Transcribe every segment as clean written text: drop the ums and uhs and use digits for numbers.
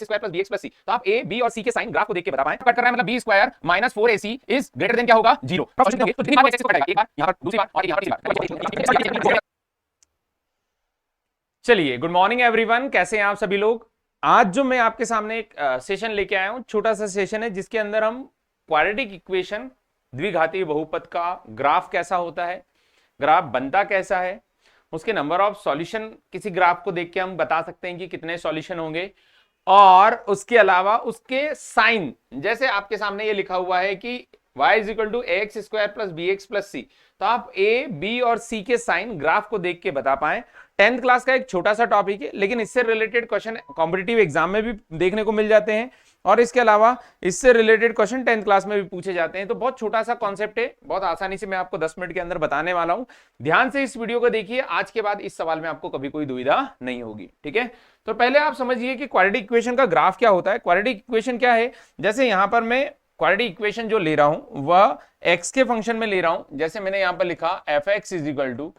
Square plus bx plus c। तो आप a b और c के साइन ग्राफ को देख के बता पाएं। कट कर रहा है मतलब b square minus 4ac is greater than क्या होगा 0। तो जितनी बार एक्स को कटेगा, एक बार यहां पर, दूसरी बार और यहां पर, तीसरी बार। चलिए, गुड मॉर्निंग एवरीवन, कैसे हैं आप सभी लोग। आज जो मैं आपके सामने एक सेशन लेके आया हूं, छोटा सा सेशन है जिसके अंदर हम क्वाड्रेटिक इक्वेशन, द्विघातीय बहुपद का ग्राफ कैसा होता है, ग्राफ बनता कैसा है, उसके नंबर ऑफ सॉल्यूशन किसी ग्राफ को देख के हम बता सकते हैं कि कितने सॉल्यूशन होंगे, और उसके अलावा उसके साइन, जैसे आपके सामने ये लिखा हुआ है कि y is equal to ax square plus bx plus c। तो आप a b और c के साइन ग्राफ को देख के बता पाएं। 10th क्लास का एक छोटा सा टॉपिक है, लेकिन इससे रिलेटेड क्वेश्चन कॉम्पिटिटिव एग्जाम में भी देखने को मिल जाते हैं, और इसके अलावा इससे रिलेटेड क्वेश्चन 10th क्लास में भी पूछे जाते हैं। तो बहुत छोटा सा कॉन्सेप्ट है, बहुत आसानी से मैं आपको 10 मिनट के अंदर बताने वाला हूं। ध्यान से इस वीडियो को देखिए, आज के बाद इस सवाल में आपको कभी कोई दुविधा नहीं होगी, ठीक है। तो पहले आप समझिए कि क्वाड्रेटिक इक्वेशन का ग्राफ क्या होता है। क्वाड्रेटिक इक्वेशन क्या है, जैसे यहां पर मैं क्वाड्रेटिक इक्वेशन जो ले रहा हूं वह x के फंक्शन में ले रहा हूं। जैसे मैंने यहां पर लिखा fx is equal to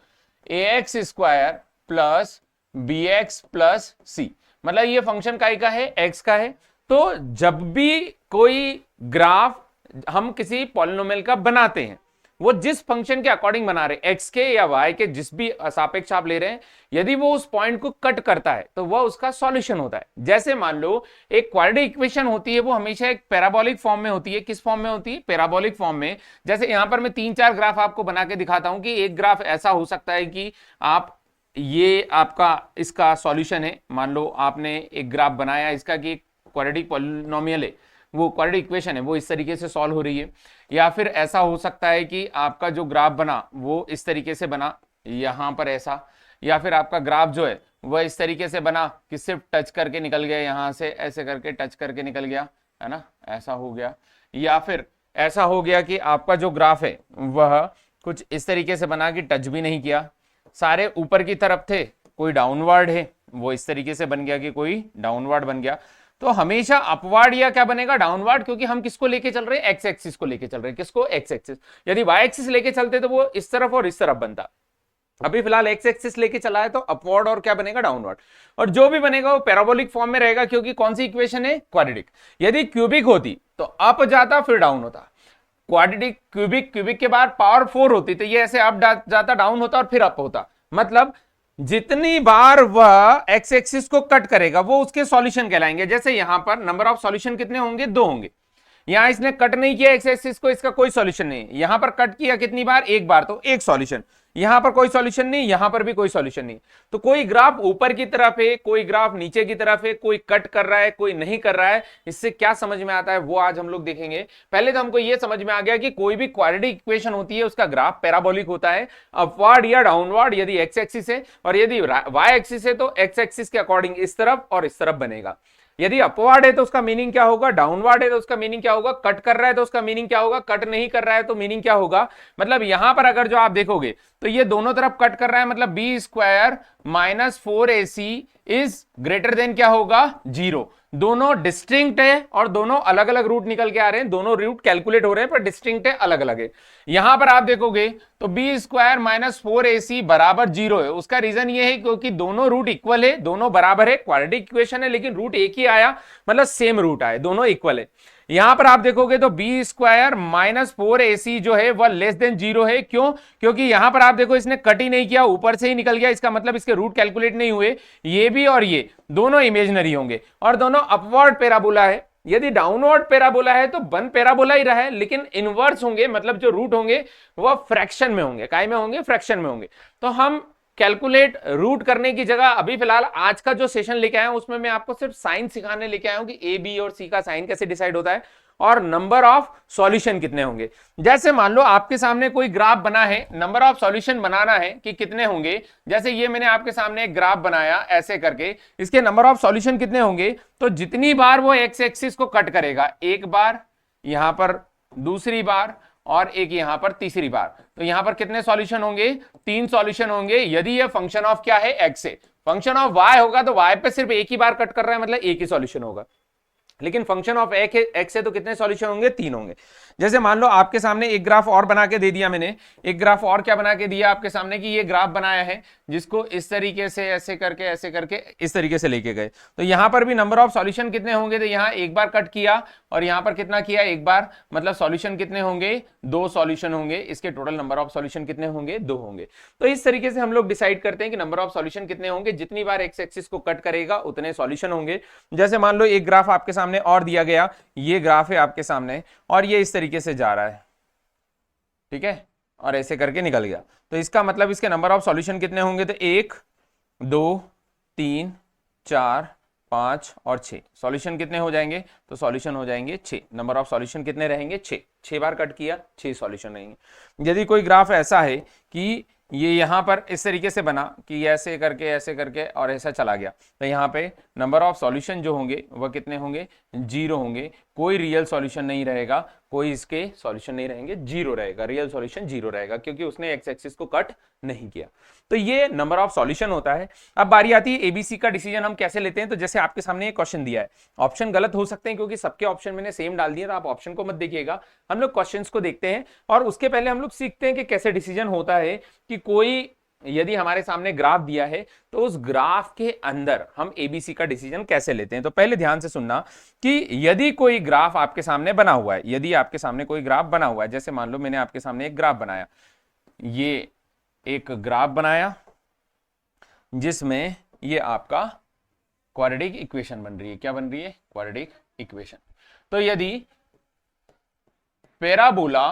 ax square plus bx plus c, मतलब ये फंक्शन का है, x का है। तो जब भी कोई ग्राफ हम किसी पॉलिनोमियल का बनाते हैं, वो जिस फंक्शन के अकॉर्डिंग बना रहे, x के या y के जिस भी सापेक्ष आप ले रहे हैं, यदि वो उस पॉइंट को कट करता है तो वह उसका सॉल्यूशन होता है। जैसे मान लो एक क्वाड्रेटिक इक्वेशन होती है, वो हमेशा एक पैराबोलिक फॉर्म में होती है। किस फॉर्म में होती है? पैराबोलिक फॉर्म में। जैसे यहां पर मैं 3-4 ग्राफ आपको बना के दिखाता हूं कि एक ग्राफ ऐसा हो सकता है कि आप, ये आपका इसका सॉल्यूशन है। मान लो आपने एक ग्राफ बनाया इसका कि क्वाड्रेटिक पॉलिनोमियल है, वो क्वाड्रेटिक इक्वेशन है, वो इस तरीके से सॉल्व हो रही है। या फिर ऐसा हो सकता है कि आपका जो ग्राफ बना वो इस तरीके से बना, यहां पर ऐसा, या फिर आपका ग्राफ जो है वह इस तरीके से बना कि सिर्फ टच करके निकल गया, यहां से ऐसे करके टच करके निकल गया, है ना, ऐसा हो गया। या फिर ऐसा हो गया कि आपका जो ग्राफ है वह कुछ इस तरीके से बना कि टच भी नहीं किया, सारे ऊपर की तरफ थे, कोई डाउनवर्ड है, वो इस तरीके से बन गया कि कोई डाउनवर्ड बन गया। तो हमेशा अपवर्ड या क्या बनेगा? डाउनवर्ड, क्योंकि हम किसको लेके चल रहे हैं? एक्स एक्सिस को लेके चल रहे हैं। किसको? X axis. यदि वाई एक्सिस लेके चलते तो वो इस तरफ और इस तरफ बनता। अभी फिलहाल एक्स एक्सिस लेके चला है तो अपवर्ड और क्या बनेगा? डाउनवर्ड। और जो भी बनेगा वो पैराबोलिक फॉर्म में रहेगा, क्योंकि कौन सी इक्वेशन है? क्वाड्रेटिक। यदि क्यूबिक होती तो अप जाता फिर डाउन होता। क्वाड्रेटिक क्यूबिक, क्यूबिक के बाद पावर 4 होती तो ये ऐसे अप जाता, डाउन होता और फिर अप होता। मतलब जितनी बार वह एक्स एक्सिस को कट करेगा वो उसके सॉल्यूशन कहलाएंगे। जैसे यहां पर नंबर ऑफ सॉल्यूशन कितने होंगे? 2 होंगे। यहां इसने कट नहीं किया एक्स एक्सिस को, इसका कोई सॉल्यूशन नहीं। यहां पर कट किया कितनी बार? एक बार, तो एक सॉल्यूशन। यहां पर कोई सॉल्यूशन नहीं, यहां पर भी कोई सॉल्यूशन नहीं। तो कोई ग्राफ ऊपर की तरफ है, कोई ग्राफ नीचे की तरफ है, कोई कट कर रहा है, कोई नहीं कर रहा है। इससे क्या समझ में आता है वो आज हम लोग देखेंगे। पहले तो हमको ये समझ में आ गया कि कोई भी क्वाड्रेटिक इक्वेशन होती है उसका ग्राफ पैराबोलिक होता है, अपवर्ड या डाउनवर्ड यदि एक्स एक्सिस है, और यदि वाई एक्सिस है तो एक्स एक्सिस के अकॉर्डिंग इस तरफ और इस तरफ बनेगा। यदि अपवर्ड है तो उसका मीनिंग क्या होगा? डाउनवर्ड है तो उसका मीनिंग क्या होगा? कट कर रहा है तो उसका मीनिंग क्या होगा? कट नहीं कर रहा है तो मीनिंग क्या होगा? मतलब यहां पर अगर जो आप देखोगे तो ये दोनों तरफ कट कर रहा है, मतलब B square minus 4ac is greater than क्या होगा? 0। दोनों डिस्टिंक्ट है और दोनों अलग अलग रूट निकल के आ रहे हैं, दोनों रूट कैलकुलेट हो रहे हैं पर डिस्टिंक्ट है, अलग अलग है। यहां पर आप देखोगे तो बी स्क्वायर माइनस 4ac बराबर 0 है। उसका रीजन ये है क्योंकि दोनों रूट इक्वल है, दोनों बराबर है। क्वाड्रेटिक इक्वेशन है लेकिन रूट एक ही आया, मतलब सेम रूट आए, दोनों इक्वल है। यहां पर आप देखोगे तो बी स्क्वायर माइनस 4ac जो है वह लेस देन 0 है। क्यों? क्योंकि यहां पर आप देखो इसने कट ही नहीं किया, ऊपर से ही निकल गया, इसका मतलब इसके रूट कैलकुलेट नहीं हुए। ये भी और ये दोनों इमेजिनरी होंगे और दोनों अपवर्ड पैराबोला है। यदि डाउनवर्ड पैराबोला है तो वन पैराबोला ही रहा है, लेकिन इनवर्स होंगे, मतलब जो रूट होंगे वह फ्रैक्शन में होंगे। काय में होंगे? फ्रैक्शन में होंगे। तो हम कैलकुलेट रूट करने की जगह अभी फिलहाल आज का जो सेशन लेके आया हूं उसमें मैं आपको सिर्फ साइन सिखाने लेके आया हूं कि ए बी और सी का साइन कैसे डिसाइड होता है और नंबर ऑफ सॉल्यूशन कितने होंगे। जैसे मान लो आपके सामने कोई ग्राफ बना है, नंबर ऑफ सॉल्यूशन बनाना है कि कितने होंगे। जैसे ये मैंने आपके सामने एक ग्राफ बनाया ऐसे करके, इसके नंबर ऑफ सॉल्यूशन कितने होंगे? तो जितनी बार वो एक्स एक्सिस को कट करेगा, एक बार यहां पर, दूसरी बार और एक यहां पर तीसरी बार, तो यहां पर कितने सॉल्यूशन होंगे? 3 सॉल्यूशन होंगे। यदि ये फंक्शन ऑफ क्या है? एक्स है। फंक्शन ऑफ वाई होगा तो वाई पे सिर्फ एक ही बार कट कर रहा है, मतलब एक ही सॉल्यूशन होगा। लेकिन फंक्शन ऑफ एक्स है तो कितने सॉल्यूशन होंगे? 3 होंगे। जैसे मान लो आपके सामने एक ग्राफ और बना के दे दिया मैंने, एक ग्राफ और क्या बना के दिया आपके सामने कि ये ग्राफ बनाया है जिसको इस तरीके से ऐसे करके इस तरीके से लेके गए, तो यहां पर भी नंबर ऑफ सॉल्यूशन कितने होंगे? तो यहां एक बार कट किया और यहां पर कितना किया? एक बार, मतलब सॉल्यूशन कितने होंगे? 2 सॉल्यूशन होंगे। इसके टोटल नंबर ऑफ सॉल्यूशन कितने होंगे? 2 होंगे। तो इस तरीके से हम लोग डिसाइड करते हैं कि नंबर ऑफ सॉल्यूशन कितने होंगे, जितनी बार एक्स एक्सिस को कट करेगा उतने सॉल्यूशन होंगे। जैसे मान लो एक ग्राफ आपके सामने और दिया गया, ये ग्राफ है आपके सामने और ये इस तरीके से जा रहा है, ठीक है, और ऐसे करके निकल गया, तो इसका मतलब इसके नंबर ऑफ सॉल्यूशन कितने होंगे? तो 1 2 3 4 5 और 6 सॉल्यूशन कितने हो जाएंगे? तो सॉल्यूशन हो जाएंगे 6। नंबर ऑफ सॉल्यूशन कितने रहेंगे? 6 बार कट किया, 6 सॉल्यूशन रहेंगे। यदि कोई ग्राफ ऐसा है कि ये यहां पर इस तरीके से बना कि ऐसे करके और ऐसा चला गया, तो यहाँ पे नंबर ऑफ सॉल्यूशन जो होंगे वह कितने होंगे? 0 होंगे। कोई रियल सॉल्यूशन नहीं रहेगा, कोई इसके सॉल्यूशन नहीं रहेंगे, 0 रहेगा, रियल सॉल्यूशन 0 रहेगा क्योंकि उसने एक्स एक्सिस को कट नहीं किया। तो ये नंबर ऑफ सॉल्यूशन होता है। अब बारी आती है एबीसी का डिसीजन हम कैसे लेते हैं। तो जैसे आपके सामने एक क्वेश्चन दिया है, ऑप्शन गलत हो सकते हैं क्योंकि सबके ऑप्शन मैंने सेम डाल दिए, तो आप ऑप्शन को मत देखिएगा, हम लोग क्वेश्चंस को देखते हैं और उसके पहले हम लोग सीखते हैं कि कैसे डिसीजन होता है कि कोई यदि हमारे सामने ग्राफ दिया है तो उस ग्राफ के अंदर हम एबीसी का डिसीजन कैसे लेते हैं। तो पहले ध्यान से सुनना कि यदि कोई ग्राफ आपके सामने बना हुआ है, यदि आपके सामने कोई ग्राफ बना हुआ है, जैसे मान लो मैंने आपके सामने एक ग्राफ बनाया, ये एक ग्राफ बनाया जिसमें ये आपका क्वाड्रेटिक इक्वेशन बन रही है। क्या बन रही है? Quadratic equation. तो यदि पैराबोला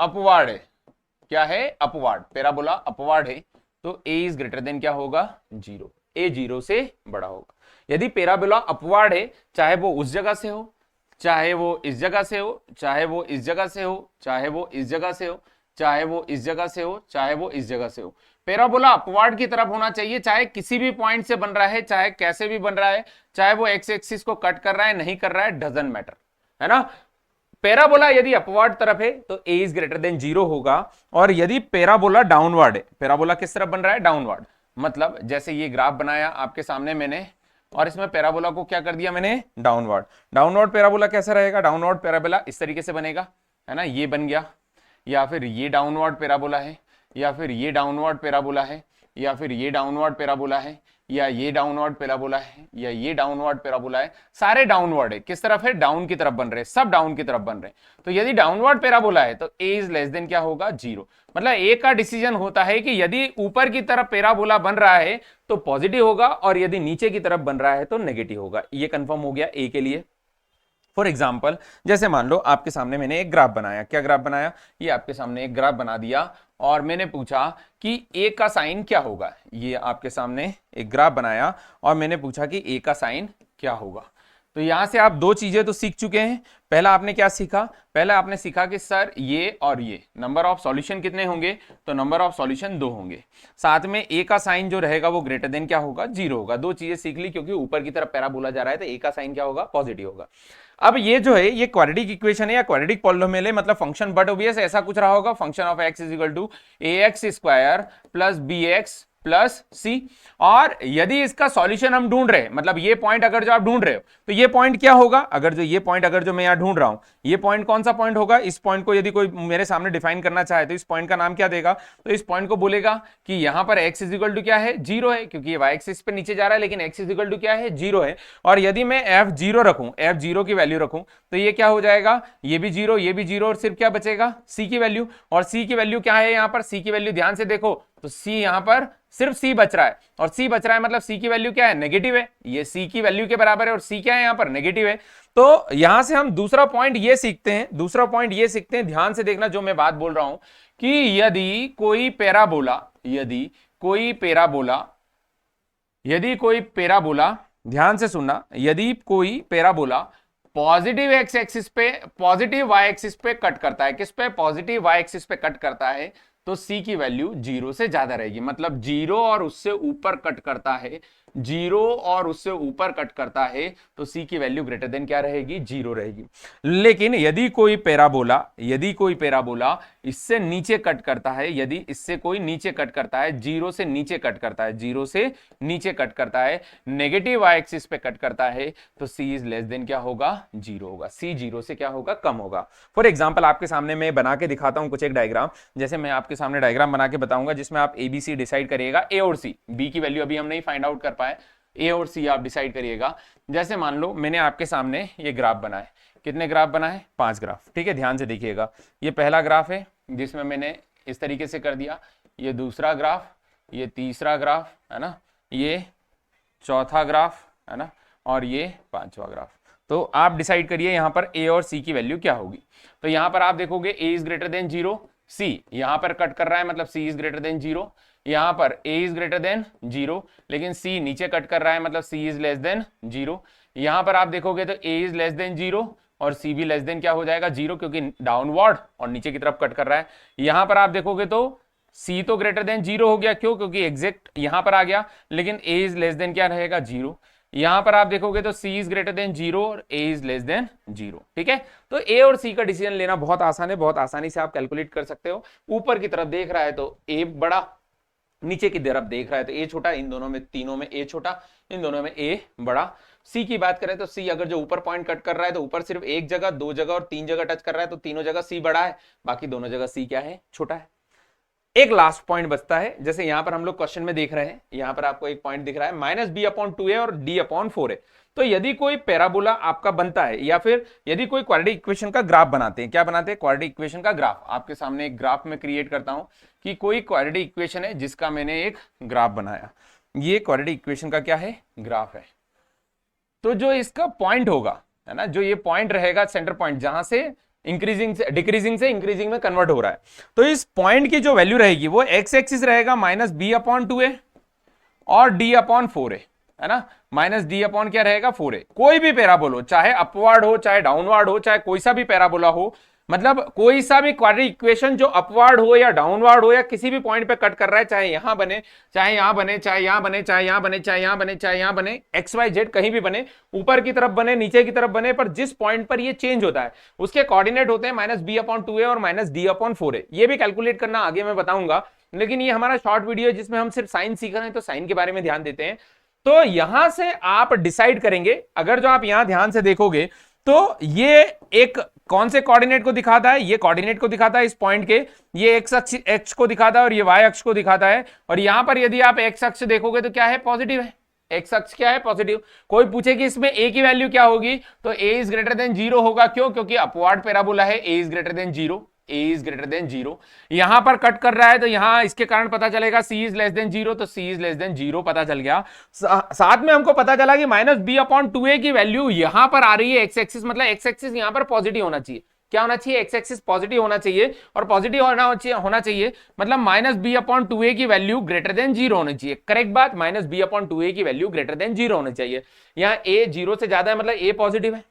अपवार्ड है, क्या है? अपवार्ड। पैराबोला अपवार्ड है तो a इज ग्रेटर देन क्या होगा? 0। a 0 से बड़ा होगा। यदि पैराबोला अपवार्ड है, चाहे वो उस जगह से हो, चाहे वो इस जगह से हो, चाहे वो इस जगह से हो, चाहे वो इस जगह से हो, चाहे वो इस जगह से हो, चाहे वो इस जगह से हो, पैराबोला अपवार्ड की तरफ होना चाहिए। चाहे किसी भी पॉइंट से बन रहा है, चाहे कैसे भी बन रहा है, चाहे वो एक्स एक्सिस को कट कर रहा है, नहीं कर रहा है, डजंट मैटर, है ना। पैराबोला यदि अपवर्ड तरफ है तो a इज ग्रेटर देन 0 होगा। और यदि पैराबोला डाउनवर्ड है, पैराबोला किस तरफ बन रहा है? डाउनवर्ड। मतलब जैसे ये ग्राफ बनाया आपके सामने मैंने और इसमें पैराबोला को क्या कर दिया मैंने? डाउनवर्ड। डाउनवर्ड पैराबोला कैसा रहेगा? डाउनवर्ड पैराबोला इस तरीके से बनेगा, है ना, ये बन गया, या फिर ये डाउनवर्ड पैराबोला है, या फिर ये डाउनवर्ड पैराबोला है, या फिर ये डाउनवर्ड पैराबोला है, या ये डाउनवर्ड पैराबोला है, या ये डाउनवर्ड पैराबोला है। सारे डाउनवर्ड है, किस तरफ है? डाउन की तरफ बन रहे हैं, सब डाउन की तरफ बन रहे हैं। तो यदि डाउनवर्ड पैराबोला है तो a इज लेस देन क्या होगा? 0। मतलब a का डिसीजन होता है कि यदि ऊपर की तरफ पैराबोला बन रहा है तो पॉजिटिव होगा और यदि नीचे की तरफ बन रहा है तो नेगेटिव होगा। ये कंफर्म हो गया a के लिए। फॉर एग्जाम्पल जैसे मान लो आपके सामने मैंने एक ग्राफ बनाया, क्या ग्राफ बनाया? ये आपके सामने एक ग्राफ बना दिया और मैंने पूछा कि a का साइन क्या होगा। ये आपके सामने एक ग्राफ बनाया और मैंने पूछा कि a का साइन क्या होगा। तो यहां से आप 2 चीजें तो सीख चुके हैं। पहला आपने क्या सीखा? पहला आपने सीखा कि सर ये और ये नंबर ऑफ सॉल्यूशन कितने होंगे? तो नंबर ऑफ सॉल्यूशन 2 होंगे। साथ में a का साइन जो रहेगा वो ग्रेटर देन क्या होगा? 0 होगा। 2 चीजें सीख ली क्योंकि ऊपर की तरफ पैराबोला जा रहा है तो a का साइन क्या होगा? पॉजिटिव होगा। अब ये जो है ये क्वाड्रेटिक इक्वेशन है या क्वाड्रेटिक पॉलिनोमियल है, मतलब फंक्शन, बट ऑब्वियस ऐसा कुछ रहा होगा, function of x is equal to ax square plus bx plus C. और यदि इसका सॉल्यूशन हम ढूंढ रहे हैं, मतलब ये पॉइंट अगर जो आप ढूंढ रहे हो तो ये पॉइंट क्या होगा? अगर जो ये पॉइंट अगर जो मैं यहां ढूंढ रहा हूं, ये पॉइंट कौन सा पॉइंट होगा? इस पॉइंट को यदि कोई मेरे सामने डिफाइन करना चाहे तो इस पॉइंट का नाम क्या देगा? तो इस पॉइंट को बोलेगा कि यहां पर x इज इक्वल टू क्या है? 0 है, क्योंकि ये y एक्सिस पे नीचे जा रहा है, लेकिन x इज इक्वल टू क्या है? 0 है। और यदि मैं f0 रखूं, f0 की वैल्यू रखूं तो ये क्या हो जाएगा? ये भी 0, ये भी 0 और सिर्फ क्या बचेगा? c की वैल्यू। और c की वैल्यू क्या है यहां पर? c की वैल्यू ध्यान से देखो तो c यहां पर सिर्फ c बच रहा है, और c बच रहा है मतलब c की वैल्यू क्या है? नेगेटिव है। ये c की वैल्यू के बराबर है और c क्या है यहां पर? नेगेटिव है। तो यहां से हम दूसरा पॉइंट ये सीखते हैं, दूसरा पॉइंट ये सीखते हैं, ध्यान से देखना जो मैं बात बोल रहा हूं, कि यदि कोई पैराबोला, ध्यान से सुनना, यदि कोई पैराबोला पॉजिटिव एक्स एक्सिस पे, पॉजिटिव वाई एक्सिस पे कट करता है, किस पे? पॉजिटिव वाई एक्सिस पे कट करता है, तो c की वैल्यू 0 से ज्यादा रहेगी। मतलब 0 और उससे ऊपर कट करता है जीरो और उससे ऊपर कट करता है तो सी की वैल्यू ग्रेटर देन क्या रहेगी, जीरो रहेगी। लेकिन यदि कोई पैराबोला इससे नीचे कट करता है, यदि इससे कोई नीचे कट करता है, जीरो से नीचे कट करता है, जीरो से नीचे कट करता है, नेगेटिव वाई एक्सिस पे कट करता है, तो सी इज लेस देन क्या होगा, जीरो होगा। सी जीरो से क्या होगा, कम होगा। फॉर एग्जाम्पल आपके सामने मैं बना के दिखाता हूं कुछ एक डायग्राम। जैसे मैं आपके सामने डायग्राम बना के बताऊंगा जिसमें आप एबीसी डिसाइड करिएगा, ए और सी, बी की वैल्यू अभी हम नहीं फाइंड आउट कर पाए, ए और सी आप डिसाइड करिएगा। जैसे मान लो मैंने आपके सामने ये ग्राफ बनाए, कितने ग्राफ बनाए, 5 ग्राफ, ठीक है, ध्यान से देखिएगा। ये पहला ग्राफ है जिसमें मैंने इस तरीके से कर दिया, ये दूसरा ग्राफ, ये तीसरा ग्राफ है ना, ये चौथा ग्राफ है ना, और ये पांचवा ग्राफ। तो आप डिसाइड करिए यहां पर ए और सी की वैल्यू क्या होगी। तो यहां पर आप देखोगे ए इज ग्रेटर देन जीरो, सी यहां पर कट कर रहा है मतलब सी इज ग्रेटर देन जीरो, यहां पर ए इज ग्रेटर देन जीरो, लेकिन सी नीचे कट कर रहा है मतलब सी इज लेस देन जीरो। यहां पर आप देखोगे तो A is less than zero और सी भी लेस देन क्या हो जाएगा, जीरो, क्योंकि डाउनवर्ड और नीचे की तरफ कट कर रहा है। यहां पर आप देखोगे तो सी तो ग्रेटर देन जीरो हो गया, क्यों, क्योंकि एग्जैक्ट यहां पर आ गया, लेकिन ए इज लेस देन क्या रहेगा, जीरो। यहां पर आप देखोगे तो सी इज ग्रेटर देन जीरो और ए इज लेस देन जीरो, ठीक है। तो ए और सी का डिसीजन लेना बहुत आसान है, बहुत आसानी से आप कैलकुलेट कर सकते हो। ऊपर की तरफ देख रहा है तो ए बड़ा, नीचे की तरफ देख रहा है तो ए छोटा, इन दोनों में, तीनों में ए छोटा, इन दोनों में ए बड़ा। सी की बात करें तो सी अगर जो ऊपर पॉइंट कट कर रहा है तो ऊपर सिर्फ एक जगह, दो जगह और तीन जगह टच कर रहा है, तो तीनों जगह सी बड़ा है, बाकी दोनों जगह सी क्या है, छोटा है। एक लास्ट पॉइंट बचता है, जैसे यहां पर हम लोग क्वेश्चन में देख रहे हैं, यहां पर आपको एक पॉइंट दिख रहा है माइनस बी अपॉन 2a और डी अपॉन 4a। तो यदि कोई पैराबोला आपका बनता है या फिर यदि कोई क्वाड्रेटिक इक्वेशन का ग्राफ बनाते हैं, क्या बनाते हैं, क्वाड्रेटिक इक्वेशन का ग्राफ। आपके सामने एक ग्राफ में क्रिएट करता हूं कि कोई क्वाड्रेटिक इक्वेशन है जिसका मैंने एक ग्राफ बनाया, ये क्वाड्रेटिक इक्वेशन का क्या है, ग्राफ है। तो जो इसका पॉइंट होगा है ना, जो ये पॉइंट रहेगा सेंटर पॉइंट, जहां से इंक्रीजिंग से डिक्रीजिंग से इंक्रीजिंग में कन्वर्ट हो रहा है, तो इस पॉइंट की जो वैल्यू रहेगी वो एक्स एक्सिस रहेगा माइनस बी अपॉन 2a और डी अपॉन 4a, है ना, माइनस डी अपॉन क्या रहेगा, 4a। कोई भी पैराबोला हो, चाहे अपवर्ड हो चाहे डाउनवर्ड हो, चाहे कोई सा भी पैराबोला हो, मतलब कोई सा भी क्वाड्रेटिक इक्वेशन जो अपवर्ड हो या डाउनवर्ड हो या किसी भी पॉइंट पे कट कर रहा है, चाहे यहां बने, चाहे यहां बने, चाहे यहां बने, चाहे यहां बने, चाहे यहां बने, चाहे यहां बने, एक्स वाई जेड कहीं भी बने, ऊपर की तरफ बने, नीचे की तरफ बने, पर जिस पॉइंट पर ये चेंज होता है उसके कोऑर्डिनेट होते हैं माइनस बी अपॉन 2a और माइनस डी अपॉन 4a। ये भी कैलकुलेट करना आगे मैं बताऊंगा, लेकिन ये हमारा शॉर्ट वीडियो है जिसमें हम सिर्फ साइन सीख रहे हैं, तो साइन के बारे में ध्यान देते हैं। तो यहां से आप डिसाइड करेंगे, अगर जो आप यहां ध्यान से देखोगे तो ये एक कौन से कोऑर्डिनेट को दिखाता है, ये कोऑर्डिनेट को दिखाता है इस पॉइंट के, ये एक्स अक्ष को दिखाता है और ये वाई अक्ष को दिखाता है। और यहां पर यदि आप एक्स अक्ष देखोगे तो क्या है, पॉजिटिव है, एक्स अक्ष क्या है, पॉजिटिव। कोई पूछे कि इसमें ए की वैल्यू क्या होगी, तो A is greater than zero होगा, क्यों, क्योंकि अपवर्ड पैराबोला है, A is greater than zero, A is greater than zero. यहां पर कट कर रहा है तो यहां इसके कारण पता चलेगा सी इज लेस देन जीरो, तो सी इज लेस देन जीरो पता चल गया। साथ में हमको पता चला कि माइनस बी अपॉन 2a की वैल्यू यहां पर आ रही है एक्स एक्सिस, मतलब एक्स एक्सिस यहां पर पॉजिटिव होना चाहिए। क्या होना चाहिए, एक्स एक्सिस पॉजिटिव होना चाहिए, और पॉजिटिव होना चाहिए मतलब माइनस बी अपॉन 2a की वैल्यू ग्रेटर देन जीरो होनी चाहिए। करेक्ट बात, माइनस बी अपॉन 2a की वैल्यू ग्रेटर देन जीरो होनी चाहिए। यहां a जीरो से ज्यादा है मतलब a पॉजिटिव है,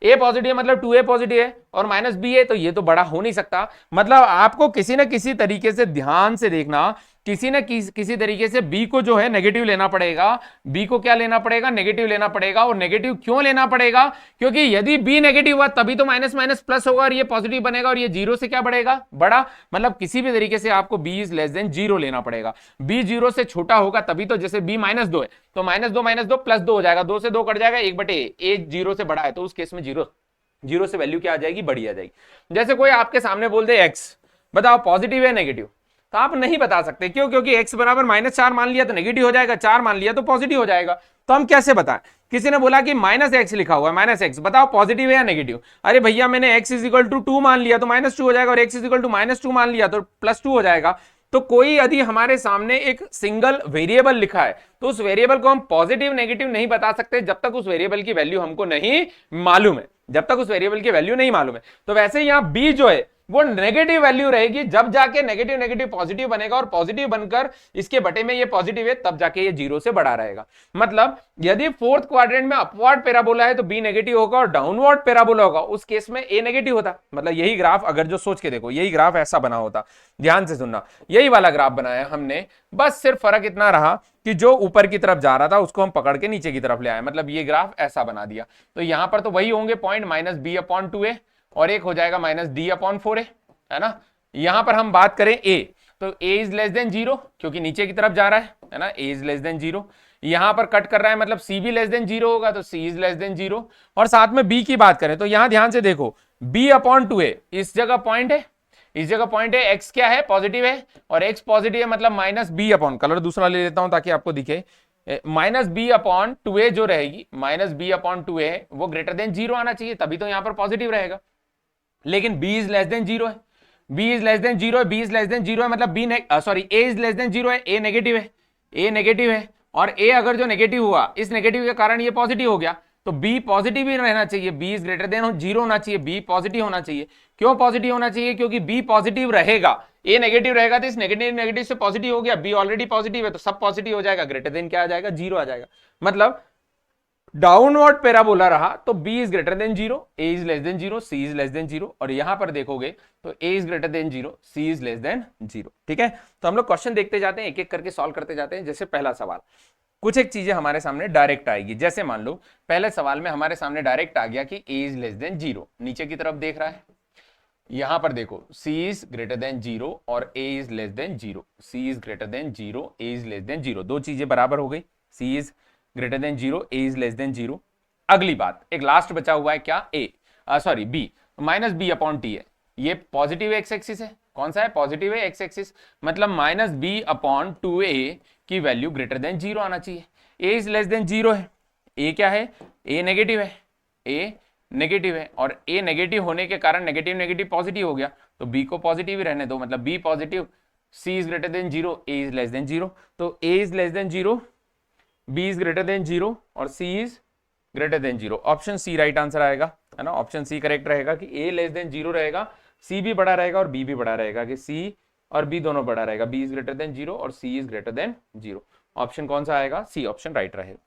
ए पॉजिटिव है मतलब 2a पॉजिटिव है, और माइनस बी है तो ये तो बड़ा हो नहीं सकता। मतलब आपको किसी ना किसी तरीके से ध्यान से देखना, किसी न किसी तरीके से बी को जो है नेगेटिव लेना पड़ेगा, बी को क्या लेना पड़ेगा, नेगेटिव लेना पड़ेगा। और नेगेटिव क्यों लेना पड़ेगा, क्योंकि यदि बी नेगेटिव हुआ तभी तो माइनस माइनस प्लस होगा और ये पॉजिटिव बनेगा, और ये जीरो से क्या बढ़ेगा, बड़ा। मतलब किसी भी तरीके से आपको B is less than zero लेना पड़ेगा। बी जीरो से छोटा होगा तभी तो, जैसे बी माइनस 2 है तो माइनस दो प्लस 2 हो जाएगा, 2 से 2 कट जाएगा, 1/a, ए जीरो से बड़ा है तो उस केस में जीरो से वैल्यू क्या आ जाएगी, बड़ी आ जाएगी। जैसे कोई आपके सामने बोल दे एक्स, बताओ पॉजिटिव है नेगेटिव, तो आप नहीं बता सकते, क्यों, क्योंकि x बराबर -4 मान लिया तो नेगेटिव हो जाएगा, 4 मान लिया तो पॉजिटिव हो जाएगा। तो हम कैसे बताएं, किसी ने बोला कि -x लिखा हुआ है, -x बताओ पॉजिटिव है या नेगेटिव। अरे भैया मैंने x = 2 मान लिया तो -2 हो जाएगा, और x = -2 मान लिया तो +2 हो जाएगा। तो कोई यदि हमारे सामने एक सिंगल वेरिएबल लिखा है तो उस वेरिएबल को हम पॉजिटिव नेगेटिव नहीं बता सकते जब तक उस वेरिएबल की वैल्यू हमको नहीं मालूम है, जब तक उस वेरिएबल की वैल्यू नहीं मालूम है। तो वैसे यहां b जो है वो नेगेटिव वैल्यू रहेगी, जब जाके नेगेटिव नेगेटिव पॉजिटिव बनेगा और पॉजिटिव बनकर इसके बटे में ये पॉजिटिव है, तब जाके ये जीरो से बड़ा रहेगा। मतलब यदि फोर्थ क्वाड्रेंट में अपवर्ड पैराबोला है तो बी नेगेटिव होगा और डाउनवर्ड पैराबोला होगा उस केस में ए नेगेटिव होता। मतलब यही ग्राफ अगर जो सोच के देखो, यही ग्राफ ऐसा बना होता, ध्यान से सुनना, यही वाला ग्राफ बनाया हमने, बस सिर्फ फर्क इतना रहा कि जो ऊपर की तरफ जा रहा था उसको हम पकड़ के नीचे की तरफ ले आए, मतलब ये ग्राफ ऐसा बना दिया। तो यहां पर तो वही होंगे point minus B upon 2a और एक हो जाएगा माइनस डी अपॉन 4a, है ना। यहां पर हम बात करें a, तो a इज लेस देन 0 क्योंकि नीचे की तरफ जा रहा है ना, a इज लेस देन 0। यहां पर कट कर रहा है मतलब c भी लेस देन 0 होगा, तो c इज लेस देन 0। और साथ में b की बात करें तो यहां ध्यान से देखो, b अपॉन 2a इस जगह पॉइंट है, इस जगह पॉइंट है, x क्या है, पॉजिटिव है, और x पॉजिटिव है मतलब माइनस बी अपॉन, कलर दूसरा ले लेता हूं ताकि आपको दिखे, माइनस बी अपॉन 2a जो रहेगी, माइनस बी अपॉन 2a वो ग्रेटर देन 0 आना चाहिए, तभी तो यहां पर पॉजिटिव रहेगा। लेकिन b इज लेस देन 0 है, b इज लेस देन 0 है, b इज लेस देन 0 है मतलब a इज लेस देन 0 है, a नेगेटिव है, a नेगेटिव है, और a अगर जो नेगेटिव हुआ, इस नेगेटिव के कारण ये पॉजिटिव हो गया, तो b पॉजिटिव ही रहना चाहिए, b इज ग्रेटर देन 0 होना चाहिए, b पॉजिटिव होना चाहिए। क्यों पॉजिटिव होना चाहिए? क्योंकि b पॉजिटिव रहेगा, a नेगेटिव रहेगा तो इस नेगेटिव नेगेटिव से पॉजिटिव हो गया, b ऑलरेडी पॉजिटिव है तो सब पॉजिटिव हो जाएगा, ग्रेटर देन क्या आ जाएगा, 0 आ जाएगा। मतलब डाउनवर्ड पैराबोला रहा तो b is greater than 0, a is less than 0, c is less than 0, और यहां पर देखोगे तो a is greater than 0, c is less than 0। ठीक है, तो हम लोग क्वेश्चन देखते जाते हैं, एक एक करके सॉल्व करते जाते हैं। जैसे पहला सवाल, कुछ एक चीजें हमारे सामने डायरेक्ट आएगी, जैसे मान लो पहले सवाल में हमारे सामने डायरेक्ट आ गया कि a इज लेस देन 0, नीचे की तरफ देख रहा है, यहां पर देखो c इज ग्रेटर देन 0 और a is less than 0, c is greater than 0, a is less than 0, दो चीजें बराबर हो गई, c is greater than 0, a is less than 0। अगली बात, एक लास्ट बचा हुआ है क्या, b, minus b upon t है, ये पॉजिटिव एक्स एक्सिस है, कौन सा है, पॉजिटिव है एक्स एक्सिस, मतलब माइनस b अपॉन 2a की वैल्यू ग्रेटर देन 0 आना चाहिए। a इज लेस देन 0 है, a क्या है, a नेगेटिव है, a नेगेटिव है, और a नेगेटिव होने के कारण नेगेटिव नेगेटिव पॉजिटिव हो गया, तो b को पॉजिटिव ही रहने दो, मतलब b positive, c is greater than 0, a is less than 0, तो a is less than 0, b is greater than 0 और c is greater than 0। Option C right answer आएगा, है ना, ऑप्शन सी करेक्ट रहेगा कि a लेस देन 0 रहेगा, c भी बड़ा रहेगा और b भी बड़ा रहेगा, कि c और b दोनों बड़ा रहेगा, b इज ग्रेटर देन 0 और c is greater than 0। Option कौन सा आएगा, सी ऑप्शन राइट रहेगा।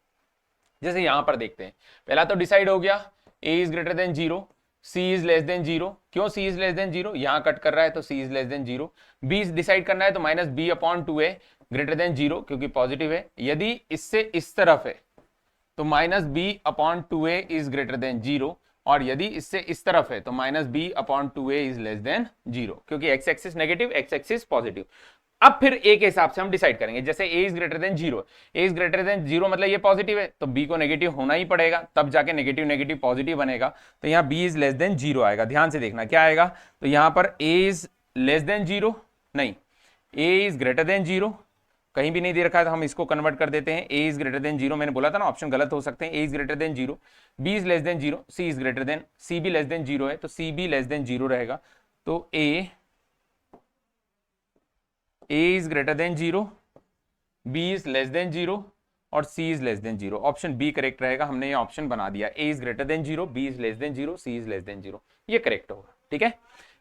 जैसे यहां पर देखते हैं, पहला तो डिसाइड हो गया a is greater than 0, c is less than 0, क्यों c इज लेस देन 0, यहां कट कर रहा है तो c is less than 0। b decide करना है तो minus b upon 2a greater than 0 क्योंकि पॉजिटिव है, यदि इससे इस तरफ है तो minus b upon 2a is greater than 0, और यदि इससे इस तरफ है तो minus b upon 2a is less than 0, क्योंकि x axis negative x axis positive. अब फिर a के हिसाब से हम डिसाइड करेंगे, जैसे a is greater than 0, a is greater than 0 मतलब ये पॉजिटिव है तो b को नेगेटिव होना ही पड़ेगा, तब जाके नेगेटिव नेगेटिव पॉजिटिव बनेगा, तो यहाँ b इज लेस देन 0 आएगा। ध्यान से देखना क्या आएगा, तो यहाँ पर a इज लेस देन 0 नहीं, a इज ग्रेटर देन 0, कहीं भी नहीं दे रखा है तो हम इसको कन्वर्ट कर देते हैं, a इज ग्रेटर देन 0, मैंने बोला था ना ऑप्शन गलत हो सकते हैं, a is greater than 0, b is less than 0, c is greater then, c भी लेस देन 0 है तो c भी लेस देन 0 रहेगा, तो a is greater than 0, b is less than 0 और c is less than 0। Option b correct रहेगा, हमने ये ऑप्शन बना दिया, a is greater than 0, b is less than 0, c is less than 0, ये करेक्ट होगा। ठीक है,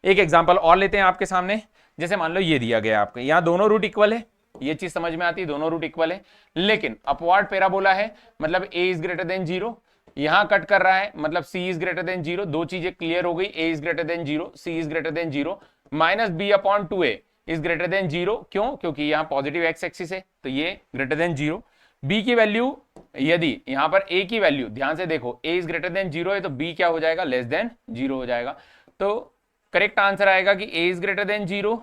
एक एग्जांपल और लेते हैं आपके सामने, जैसे मान लो ये दिया गया आपको, यहाँ दोनों रूट इक्वल है, ये चीज समझ में आती है, दोनों रूट इक्वल है, लेकिन अपवर्ड पैराबोला है, मतलब a इज ग्रेटर देन 0, यहां कट कर रहा है मतलब c इज ग्रेटर देन 0, दो चीजें क्लियर हो गई, a is greater than 0, c is greater than 0, minus b upon 2a is greater than 0, क्यों, क्योंकि यहां पॉजिटिव एक्स एक्सिस है तो ये ग्रेटर देन 0। b की वैल्यू, यदि यहां पर a की वैल्यू ध्यान से देखो, a इज ग्रेटर देन 0 है तो b क्या हो जाएगा, लेस देन 0 हो जाएगा, तो करेक्ट आंसर आएगा कि a is greater than 0,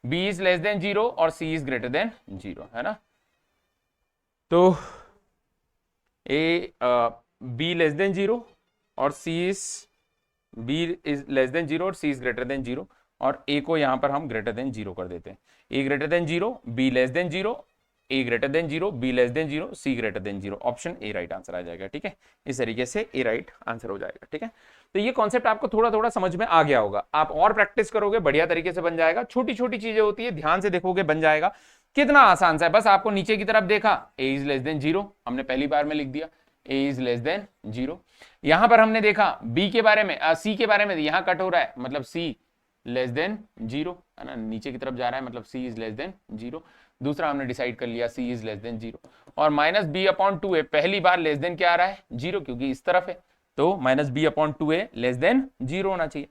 b is less than 0 और c इज ग्रेटर देन 0, है ना। तो b लेस देन 0 और c is b is less than 0 और c इज ग्रेटर देन 0, और a को यहां पर हम ग्रेटर देन 0 कर देते हैं, a greater than 0, b less than 0, a greater than 0, b less than 0, c greater than 0, option A right answer आ जाएगा। ठीक है, इस तरीके से ए राइट आंसर हो जाएगा। ठीक है, तो ये कॉन्सेप्ट आपको थोड़ा थोड़ा समझ में आ गया होगा, आप और प्रैक्टिस करोगे बढ़िया तरीके से बन जाएगा, छोटी छोटी चीजें होती है, ध्यान से देखोगे बन जाएगा, कितना आसान सा है, बस आपको नीचे की तरफ देखा, a इज लेस देन 0 हमने पहली बार में लिख दिया, a इज लेस देन 0, यहां पर हमने देखा b के बारे में, c के बारे में, यहां कट हो रहा है मतलब c लेस देन 0, है ना, नीचे की तरफ जा रहा है मतलब c इज लेस देन 0। दूसरा हमने डिसाइड कर लिया c इज लेस देन 0। और माइनस बी अपॉन 2a पहली बार लेस देन क्या आ रहा है 0, क्योंकि इस तरफ है, तो minus B upon 2a less than 0 होना चाहिए।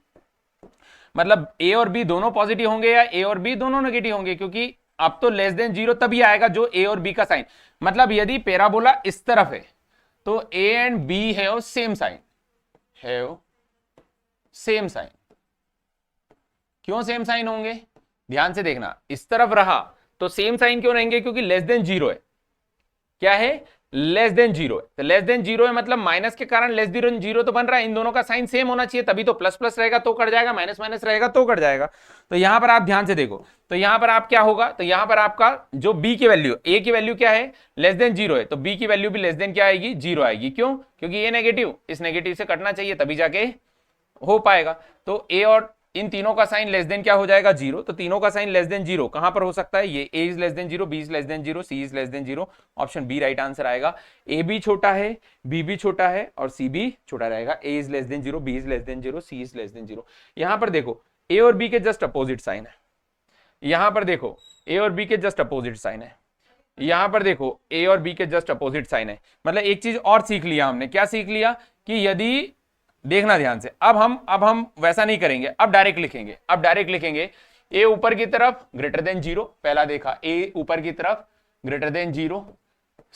मतलब a और b दोनों पॉजिटिव होंगे या a और b दोनों नेगेटिव होंगे, क्योंकि अब तो लेस देन 0 तभी आएगा जो a और b का साइन, मतलब यदि पैराबोला इस तरफ है तो a एंड b है सेम साइन, है सेम साइन। क्यों सेम साइन होंगे, ध्यान से देखना, इस तरफ रहा तो सेम साइन क्यों रहेंगे, क्योंकि लेस देन 0 है। क्या है, लेस देन 0 है, तो लेस देन 0 है मतलब माइनस के कारण लेस देन 0 तो बन रहा है, इन दोनों का साइन सेम होना चाहिए, तभी तो प्लस प्लस रहेगा तो कट जाएगा, माइनस माइनस रहेगा तो कट जाएगा। तो यहां पर आप ध्यान से देखो, तो यहां पर आप क्या होगा, तो यहां पर आपका जो b की वैल्यू, a की वैल्यू क्या है, लेस देन 0 है, तो b की वैल्यू भी लेस देन क्या आएगी, 0 आएगी। क्यों, क्योंकि ये नेगेटिव, इस नेगेटिव से कटना चाहिए तभी जाके हो पाएगा। तो a और इन तीनों का साइन लेस देन क्या हो जाएगा 0, तो तीनों का साइन लेस देन 0 कहां पर हो सकता है, ये a is less than 0, b is less than 0, c is less than 0, option B right answer आएगा। a भी छोटा है, b भी छोटा है और c भी छोटा रहेगा, a is less than 0, b is less than 0, c is less than 0। यहां पर देखो a और b के जस्ट अपोजिट साइन है, यहां पर देखो a और b के जस्ट अपोजिट साइन है, यहां पर देखो a और b के जस्ट अपोजिट साइन है। मतलब एक चीज और सीख लिया हमने, क्या सीख लिया कि यदि, देखना ध्यान से, अब हम वैसा नहीं करेंगे, अब डायरेक्ट लिखेंगे, अब डायरेक्ट लिखेंगे a ऊपर की तरफ ग्रेटर देन 0, पहला देखा a ऊपर की तरफ ग्रेटर देन 0,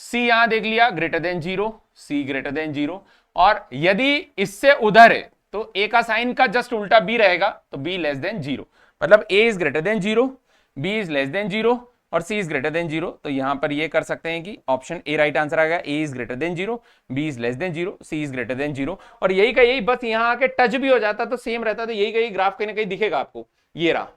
c यहां देख लिया greater than 0, c greater than 0, और यदि इससे उधर है तो a का साइन का जस्ट उल्टा b रहेगा, तो b लेस देन 0, मतलब a is greater than 0, b is less than 0 और c इज ग्रेटर देन 0। तो यहां पर ये कर सकते हैं कि ऑप्शन ए राइट आंसर आ गया, a is greater than 0, b is less than 0, c is greater than 0। और यही का यही बस यहां आके टच भी हो जाता तो सेम रहता, तो यही का यही ग्राफ कहीं ना कहीं दिखेगा आपको, ये रहा,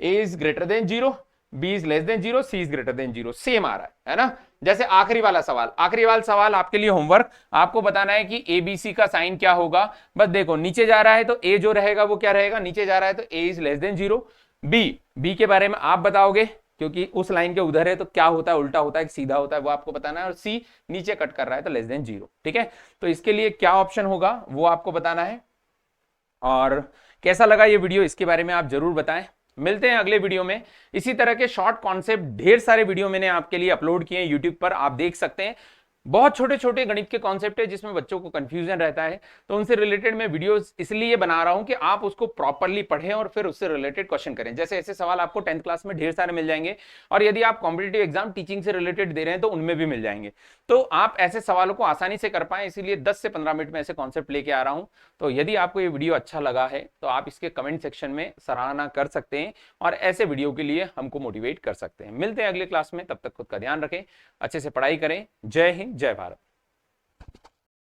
a is greater than 0, b is less than 0, c is greater than 0, same आ रहा है ना। जैसे आखिरी वाला सवाल, आखिरी वाला सवाल आपके लिए होमवर्क, आपको बताना है कि ABC का साइन क्या होगा। बस देखो नीचे जा रहा है तो a जो रहेगा वो क्या रहेगा, नीचे जा रहा है तो a is less than 0, b के बारे में आप बताओगे क्योंकि उस लाइन के उधर है तो क्या होता है, उल्टा होता है, सीधा होता है, वो आपको बताना है। और सी नीचे कट कर रहा है तो लेस देन 0, ठीक है। तो इसके लिए क्या ऑप्शन होगा वो आपको बताना है। और कैसा लगा ये वीडियो, इसके बारे में आप जरूर बताएं। मिलते हैं अगले वीडियो में। इसी तरह के शॉर्ट कॉन्सेप्ट ढेर सारे वीडियो मैंने आपके लिए अपलोड किए हैं यूट्यूब पर, आप देख सकते हैं। बहुत छोटे छोटे गणित के कॉन्सेप्ट है जिसमें बच्चों को कंफ्यूजन रहता है, तो उनसे रिलेटेड मैं वीडियोस इसलिए बना रहा हूं कि आप उसको प्रॉपरली पढ़ें और फिर उससे रिलेटेड क्वेश्चन करें। जैसे ऐसे सवाल आपको 10th क्लास में ढेर सारे मिल जाएंगे, और यदि आप कॉम्पिटिटिव एग्जाम टीचिंग से रिलेटेड दे रहे हैं तो उनमें भी मिल जाएंगे। तो आप ऐसे सवालों को आसानी से कर पाए, इसीलिए 10 से 15 मिनट में ऐसे कॉन्सेप्ट लेके आ रहा हूं। तो यदि आपको ये वीडियो अच्छा लगा है तो आप इसके कमेंट सेक्शन में सराहना कर सकते हैं और ऐसे वीडियो के लिए हमको मोटिवेट कर सकते हैं। मिलते हैं अगले क्लास में, तब तक खुद का ध्यान रखें, अच्छे से पढ़ाई करें। जय हिंद, जय भारत।